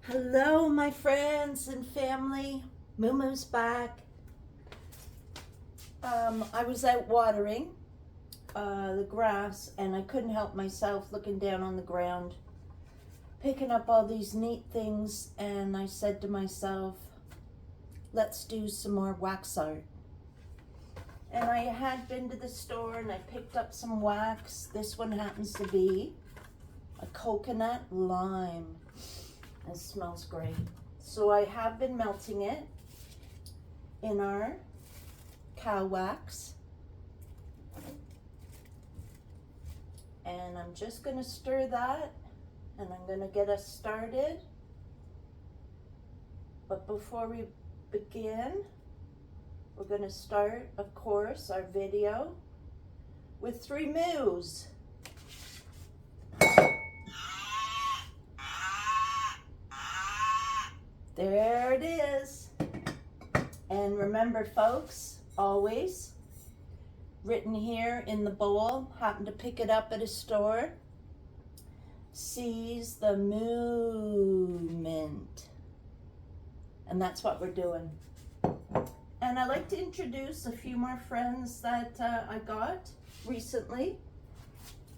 Hello, my friends and family. Moomoo's back. I was out watering the grass, and I couldn't help myself looking down on the ground, picking up all these neat things, and I said to myself, let's do some more wax art. And I had been to the store and I picked up some wax. This one happens to be a coconut lime. It smells great. So I have been melting it in our cow wax. And I'm just going to stir that, and I'm going to get us started. But before we begin, we're going to start, of course, our video with 3 moos. There it is. And remember, folks, always written here in the bowl, happen to pick it up at a store, seize the movement. And that's what we're doing. And I'd like to introduce a few more friends that I got recently.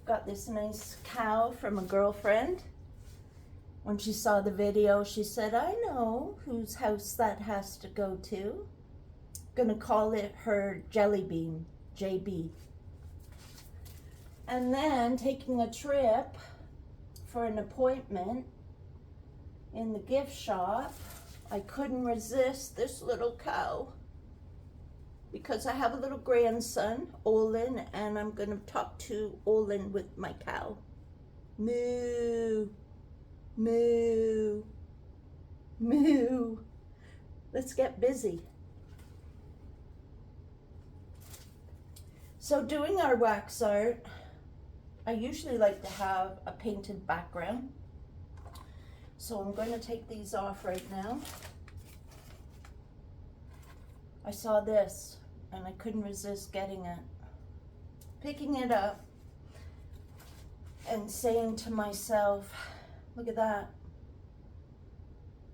Got this nice cow from a girlfriend. When she saw the video, she said, I know whose house that has to go to. Gonna call it her Jelly Bean, JB. And then taking a trip for an appointment in the gift shop, I couldn't resist this little cow because I have a little grandson, Olin, and I'm gonna talk to Olin with my cow. Moo. Moo, moo. Let's get busy. So doing our wax art, I usually like to have a painted background. So I'm going to take these off right now. I saw this and I couldn't resist getting it. Picking it up and saying to myself, look at that.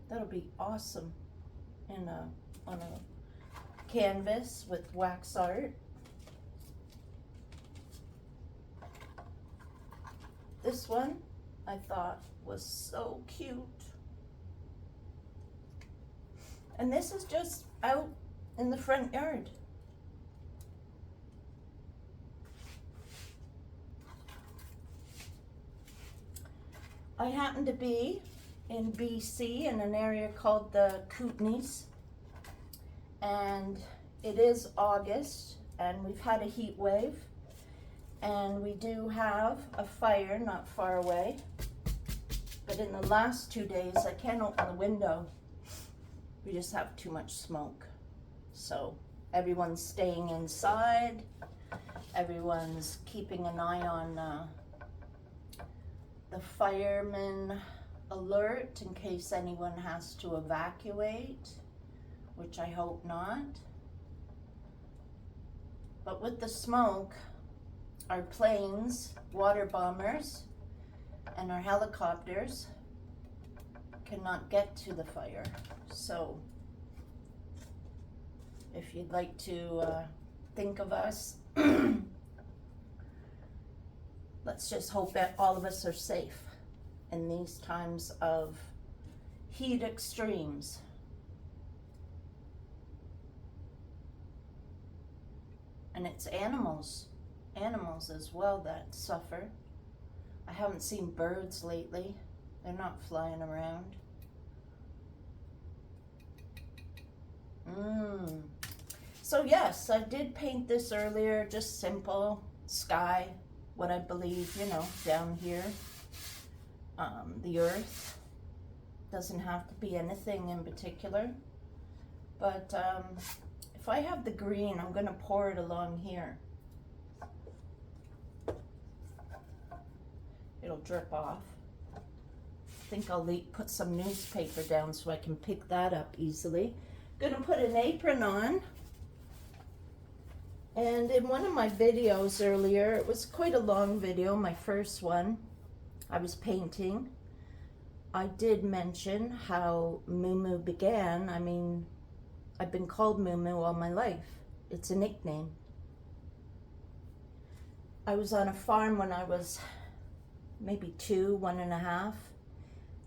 That'll be awesome on a canvas with wax art. This one I thought was so cute. And this is just out in the front yard. I happen to be in BC in an area called the Kootenays, and it is August, and we've had a heat wave, and we do have a fire not far away, but in the last 2 days I can't open the window. We just have too much smoke. So everyone's staying inside, everyone's keeping an eye on the fireman alert in case anyone has to evacuate, which I hope not. But with the smoke, our planes, water bombers, and our helicopters cannot get to the fire. So if you'd like to think of us, let's just hope that all of us are safe in these times of heat extremes. And it's animals as well that suffer. I haven't seen birds lately. They're not flying around. So yes, I did paint this earlier, just simple sky, what I believe, down here. The earth doesn't have to be anything in particular, but if I have the green, I'm going to pour it along here. It'll drip off. I think I'll put some newspaper down so I can pick that up easily. Gonna put an apron on. And in one of my videos earlier, it was quite a long video, my first one, I was painting. I did mention how Moo Moo began. I mean, I've been called Moo Moo all my life. It's a nickname. I was on a farm when I was maybe 2, 1.5,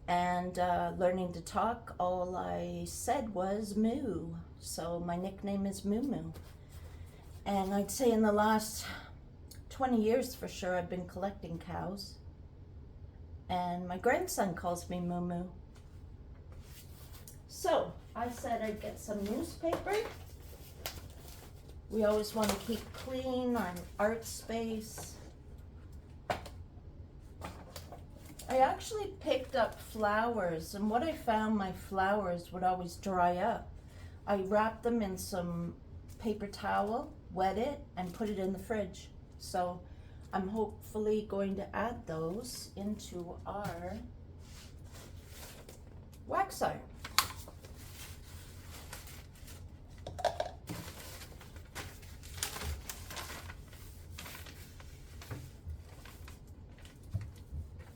and learning to talk, all I said was moo. So my nickname is Moo Moo. And I'd say in the last 20 years for sure, I've been collecting cows. And my grandson calls me Moo Moo. So I said I'd get some newspaper. We always want to keep clean our art space. I actually picked up flowers, and what I found, my flowers would always dry up. I wrapped them in some paper towel, wet it, and put it in the fridge. So I'm hopefully going to add those into our wax art.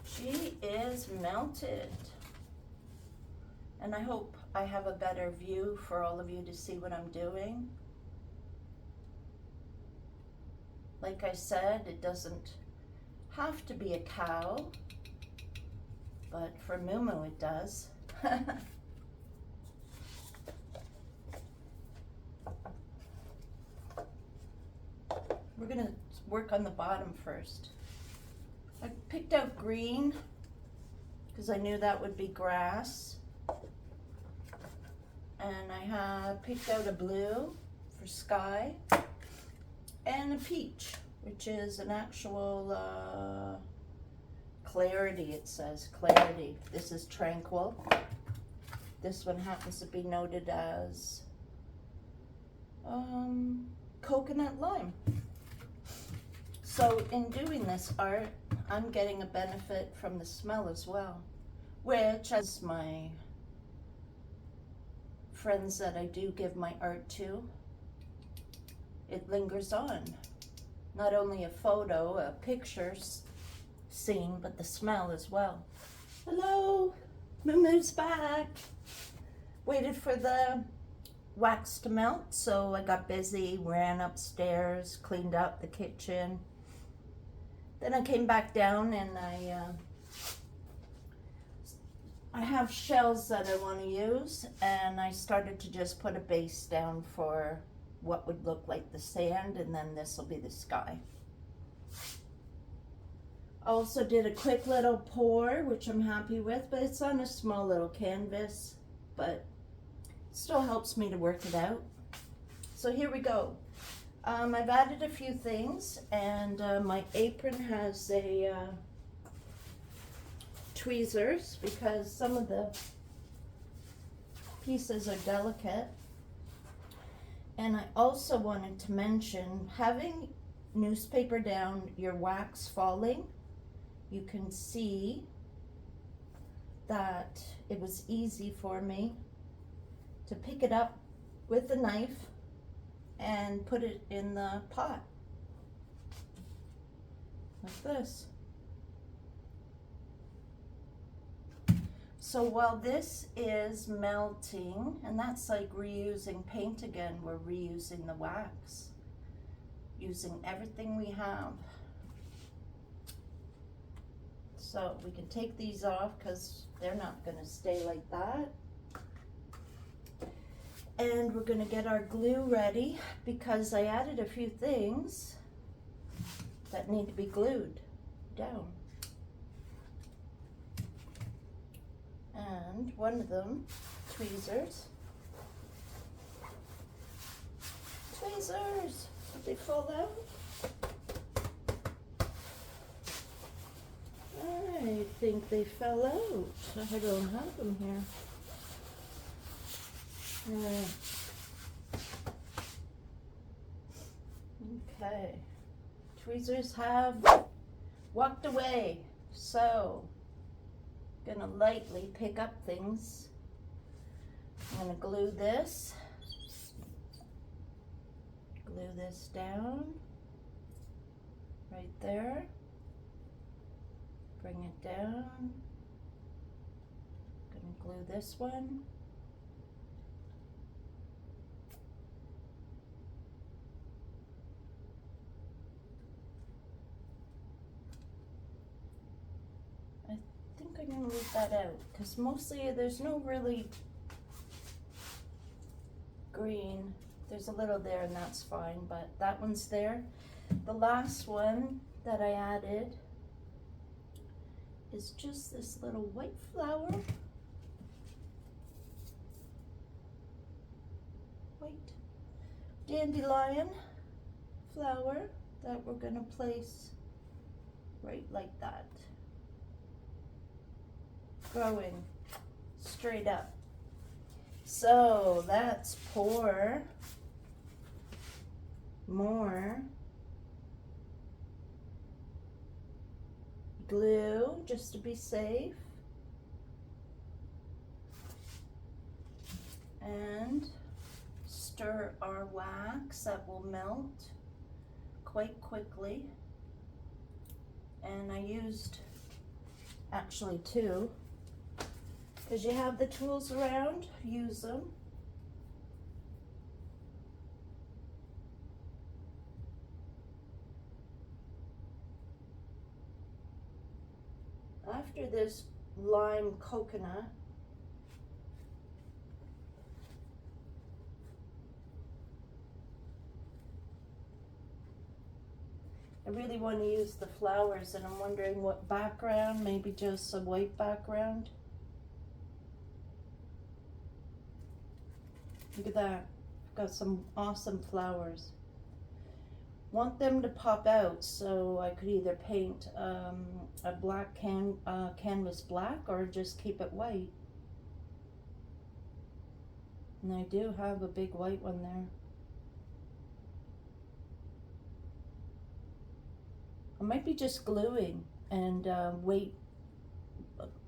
She is melted. And I hope I have a better view for all of you to see what I'm doing. Like I said, it doesn't have to be a cow, but for Moo Moo it does. We're gonna work on the bottom first. I picked out green because I knew that would be grass. And I picked out a blue for sky and a peach, which is an actual clarity, it says, clarity. This is tranquil. This one happens to be noted as coconut lime. So in doing this art, I'm getting a benefit from the smell as well, which, as my friends that I do give my art to, it lingers on. Not only a photo, a picture scene, but the smell as well. Hello, Moo Moo's back. Waited for the wax to melt, so I got busy, ran upstairs, cleaned out the kitchen. Then I came back down and I have shells that I want to use, and I started to just put a base down for what would look like the sand, and then this will be the sky. Also did a quick little pour, which I'm happy with, but it's on a small little canvas, but it still helps me to work it out. So here we go. I've added a few things, and my apron has a tweezers because some of the pieces are delicate. And I also wanted to mention, having newspaper down, your wax falling, you can see that it was easy for me to pick it up with a knife and put it in the pot, like this. So while this is melting, and that's like reusing paint again, we're reusing the wax, using everything we have. So we can take these off because they're not going to stay like that. And we're going to get our glue ready because I added a few things that need to be glued down. And one of them, tweezers. Tweezers! Did they fall out? I think they fell out. I don't have them here. Okay. Tweezers have walked away, so gonna lightly pick up things. I'm gonna glue this down right there, bring it down, this one. I think I'm gonna leave that out because mostly there's no really green. There's a little there and that's fine, but that one's there. The last one that I added is just this little white flower. White dandelion flower that we're gonna place right like that. Growing straight up. So let's pour more glue just to be safe. And stir our wax that will melt quite quickly. And I used actually 2. Because you have the tools around, use them. After this lime coconut, I really want to use the flowers, and I'm wondering what background, maybe just a white background. Look at that, got some awesome flowers. Want them to pop out, so I could either paint a black canvas black or just keep it white. And I do have a big white one there. I might be just gluing and wait.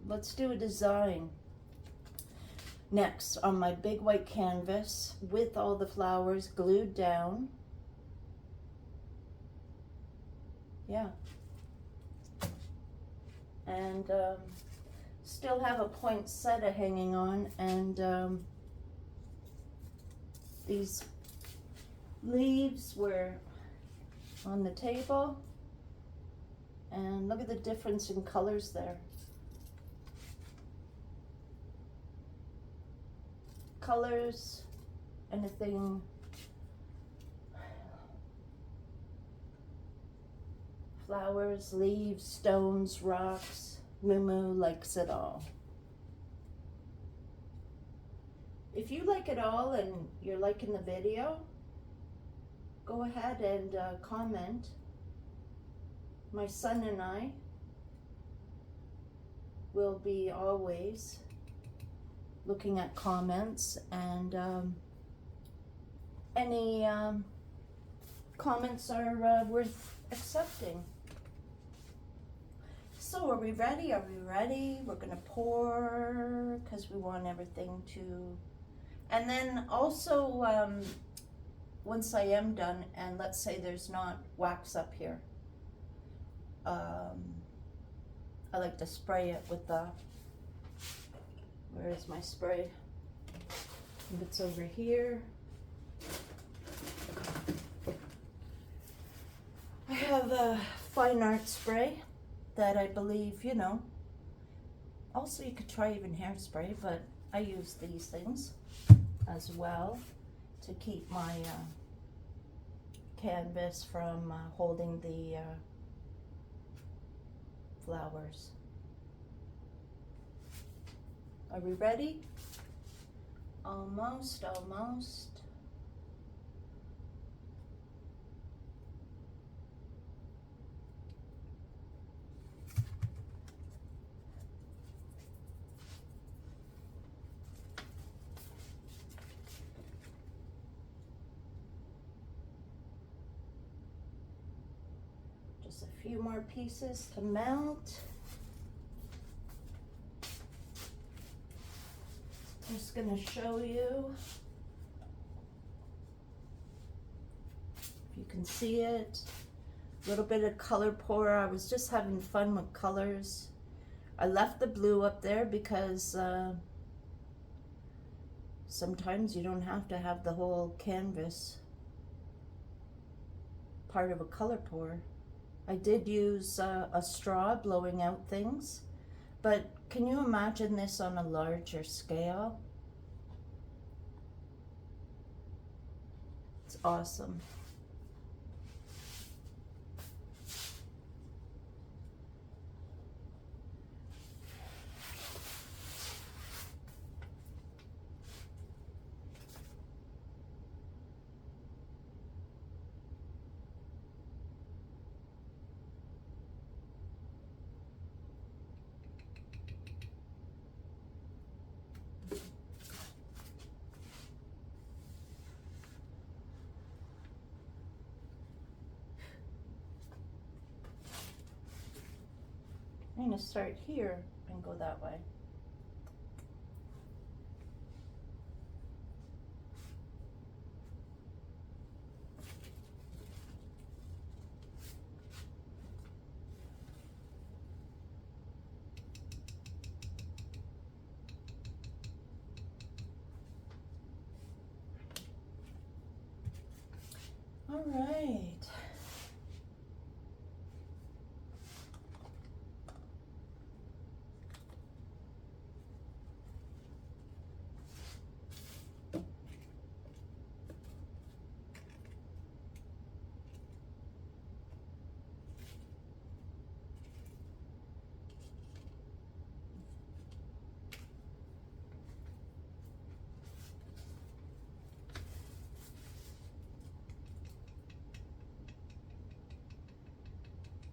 Let's do a design. Next, on my big white canvas with all the flowers glued down. Yeah. And still have a poinsettia hanging on, and these leaves were on the table. And look at the difference in colors there. Colors, anything, flowers, leaves, stones, rocks. Moo likes it all. If you like it all and you're liking the video, go ahead and comment. My son and I will be always looking at comments, and any comments are worth accepting. So are we ready? Are we ready? We're gonna pour because we want everything to, and then also once I am done, and let's say there's not wax up here, I like to spray it with the, where is my spray? If it's over here. I have a fine art spray that I believe, you know, also you could try even hairspray, but I use these things as well to keep my canvas from holding the flowers. Are we ready? Almost. Just a few more pieces to melt. Just gonna show you if you can see it. A little bit of color pour. I was just having fun with colors. I left the blue up there because Sometimes you don't have to have the whole canvas part of a color pour. I did use a straw blowing out things, but can you imagine this on a larger scale? It's awesome. I'm going to start here and go that way. All right.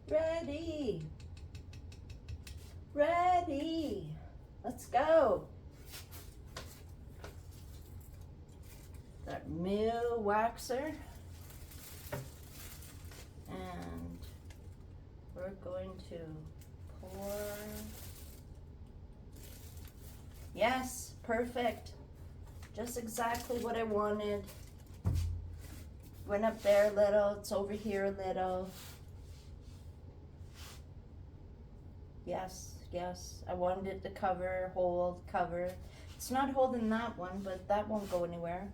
Ready. Ready. Let's go. That Mill waxer. And we're going to pour. Yes, perfect. Just exactly what I wanted. Went up there a little, it's over here a little. Yes, yes, I wanted it to cover, hold, cover. It's not holding that one, but that won't go anywhere.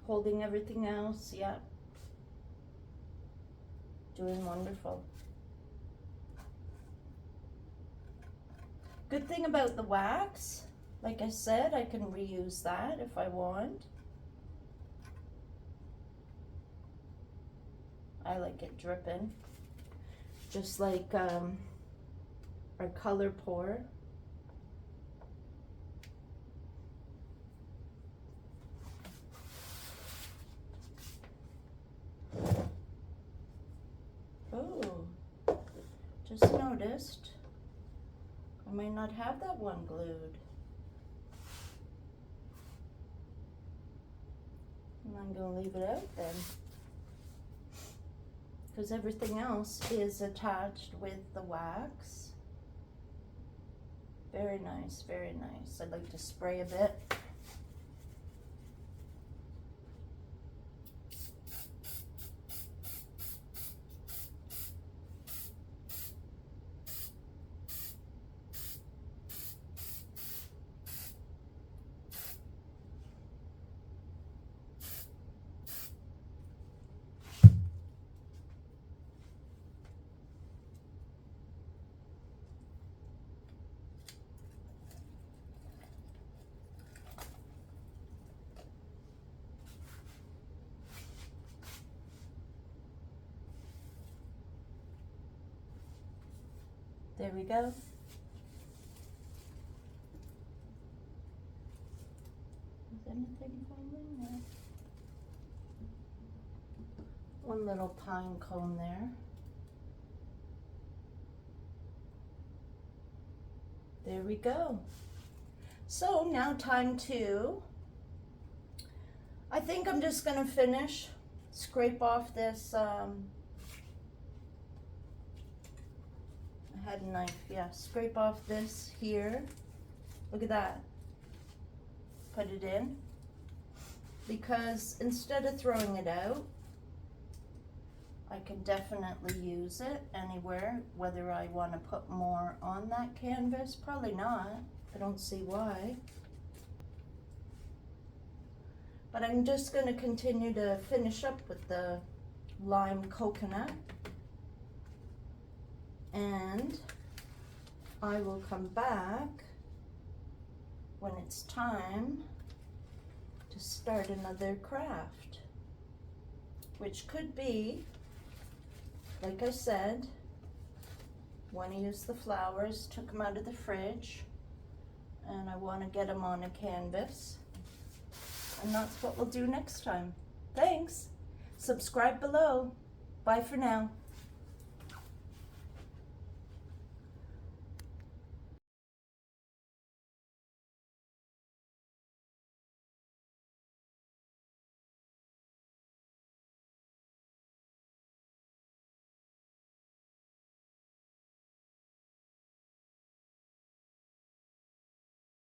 Holding everything else, yeah. Doing wonderful. Good thing about the wax, like I said, I can reuse that if I want. I like it dripping. Just like our color pour. Oh, just noticed I might not have that one glued. And I'm going to leave it out then, because everything else is attached with the wax. Very nice, very nice. I'd like to spray a bit. There we go. Is anything falling there? One little pine cone there. There we go. So now time to, I think I'm just gonna finish, scrape off this, I had a knife, yeah, scrape off this here. Look at that. Put it in. Because instead of throwing it out, I can definitely use it anywhere. Whether I want to put more on that canvas, probably not. I don't see why. But I'm just going to continue to finish up with the lime coconut. And I will come back when it's time to start another craft, which could be, like I said, want to use the flowers, took them out of the fridge, and I want to get them on a canvas. And that's what we'll do next time. Thanks. Subscribe below. Bye for now.